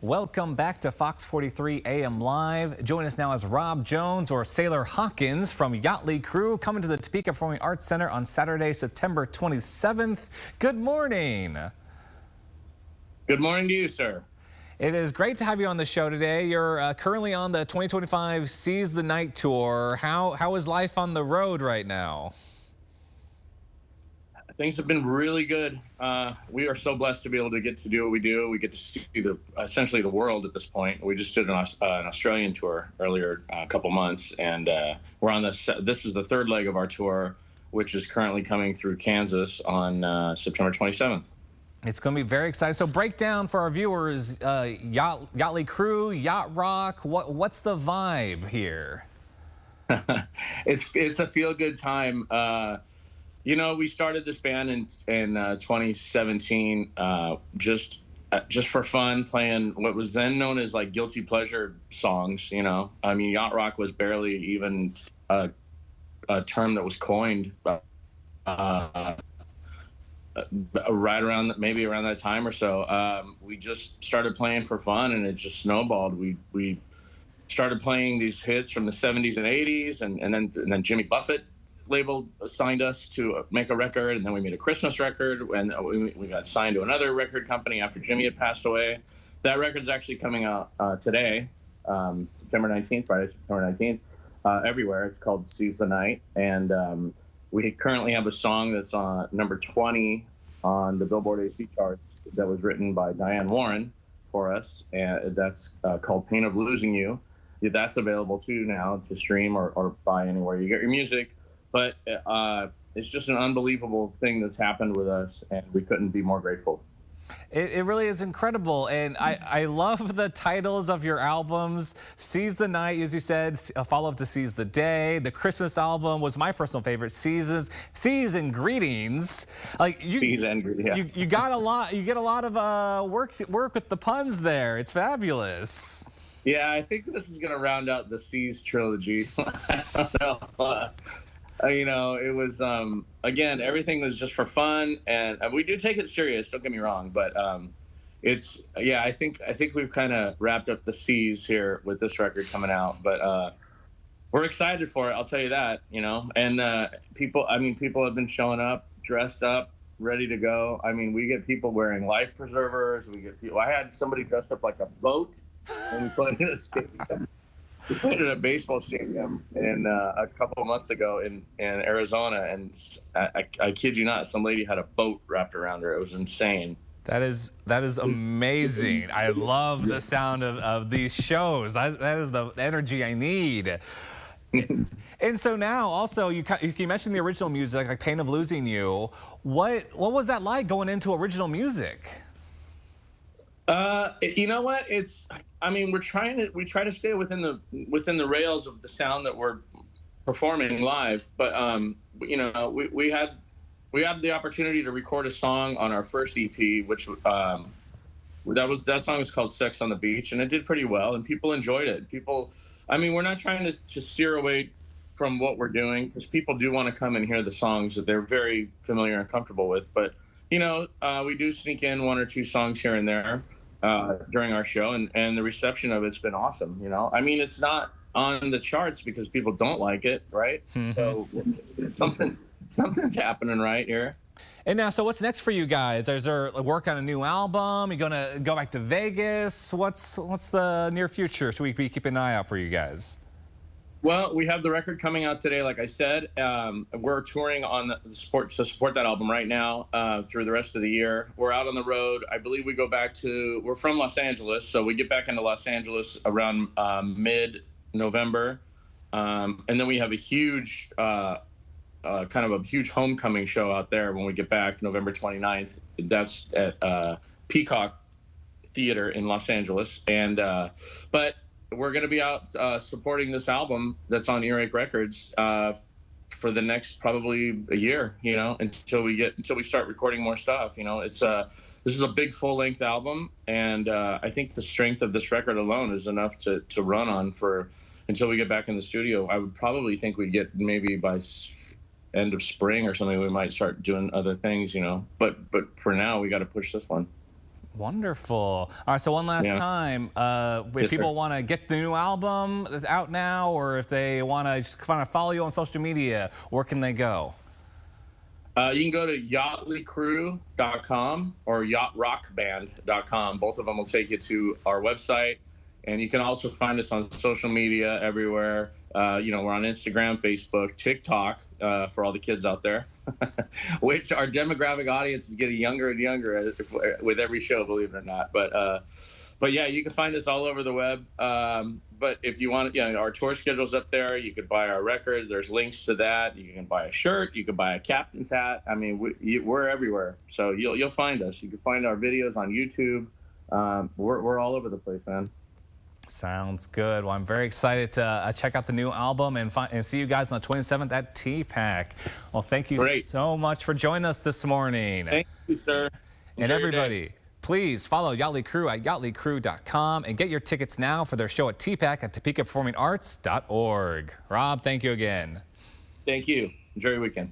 Welcome back to Fox 43 AM Live. Join us now as Rob Jones or Sailor Hawkins from Yachtley Crew coming to the Topeka Performing Arts Center on Saturday, September 27th. Good morning. Good morning to you, sir. It is great to have you on the show today. You're currently on the 2025 Seize the Night tour. How is life on the road right now? Things have been really good. We are so blessed to be able to get to do what we do. We get to see essentially the world at this point. We just did an Australian tour earlier, a couple months, and we're on this is the third leg of our tour, which is currently coming through Kansas on September 27th. It's going to be very exciting. So break down for our viewers, Yachtley Crew, Yacht Rock. What's the vibe here? It's a feel-good time. You know, we started this band in 2017 just for fun, playing what was then known as like guilty pleasure songs. You know, I mean, yacht rock was barely even a term that was coined right around maybe around that time or so. We just started playing for fun, and it just snowballed. We started playing these hits from the 70s and 80s, and then Jimmy Buffett label signed us to make a record, and then we made a Christmas record, and we got signed to another record company after Jimmy had passed away. That record's actually coming out today, September 19th, Friday, September 19th, everywhere. It's called Seize the Night, and we currently have a song that's on number 20 on the Billboard AC charts that was written by Diane Warren for us, and that's called Pain of Losing You. That's available too now to stream or buy anywhere you get your music. But it's just an unbelievable thing that's happened with us, and we couldn't be more grateful. It really is incredible, and I love the titles of your albums. Seize the Night, as you said, a follow-up to Seize the Day. The Christmas album was my personal favorite, Seas and Greetings. Like Seas and Greetings, yeah. You got a lot. You get a lot of work with the puns there. It's fabulous. Yeah, I think this is going to round out the Seas trilogy. I don't know. You know, it was, again, everything was just for fun, and we do take it serious, don't get me wrong, but yeah, I think we've kind of wrapped up the C's here with this record coming out, but we're excited for it, I'll tell you that, you know, and people have been showing up, dressed up, ready to go. I mean, we get people wearing life preservers, I had somebody dressed up like a boat, and we played in a stadium. We played at a baseball stadium a couple of months ago in Arizona, and I kid you not, some lady had a boat wrapped around her. It was insane. That is amazing. I love the sound of these shows. That is the energy I need. And so now, also, you mentioned the original music, like Pain of Losing You. What was that like going into original music? You know what? We try to stay within the rails of the sound that we're performing live. But you know, we had the opportunity to record a song on our first EP, which that song was called Sex on the Beach, and it did pretty well, and people enjoyed it. We're not trying to steer away from what we're doing, because people do want to come and hear the songs that they're very familiar and comfortable with. But you know, we do sneak in one or two songs here and there during our show, and the reception of it's been awesome. You know, I mean, it's not on the charts because people don't like it, right? Mm-hmm. So something's happening right here. And now, so what's next for you guys? Is there work on a new album? You gonna go back to Vegas? What's the near future? Should we be keeping an eye out for you guys? Well, we have the record coming out today, like I said. We're touring to support that album right now through the rest of the year. We're out on the road. I believe we're from Los Angeles, so we get back into Los Angeles around mid-November. And then we have a huge, kind of a huge homecoming show out there when we get back, November 29th. That's at Peacock Theater in Los Angeles. But we're going to be out supporting this album that's on Earache Records for the next probably a year, you know, until we start recording more stuff. You know, this is a big full-length album, and I think the strength of this record alone is enough to run on until we get back in the studio. I would probably think we'd get maybe by end of spring or something, we might start doing other things, you know. But for now, we got to push this one. Wonderful. All right, so one last time, if people want to get the new album that's out now, or if they want to just kind of follow you on social media, where can they go? You can go to yachtleycrew.com or yachtrockband.com. Both of them will take you to our website. And you can also find us on social media everywhere. You know, we're on Instagram, Facebook, TikTok, for all the kids out there, which our demographic audience is getting younger and younger with every show, believe it or not. But yeah, you can find us all over the web. But if you want, our tour schedule's up there. You could buy our record. There's links to that. You can buy a shirt. You can buy a captain's hat. I mean, we're everywhere. So you'll find us. You can find our videos on YouTube. We're all over the place, man. Sounds good. Well, I'm very excited to check out the new album and see you guys on the 27th at TPAC. Well, thank you so much for joining us this morning. Thank you, sir. And everybody, please follow Yachtley Crew at yachtleycrew.com and get your tickets now for their show at TPAC at TopekaPerformingArts.org. Rob, thank you again. Thank you. Enjoy your weekend.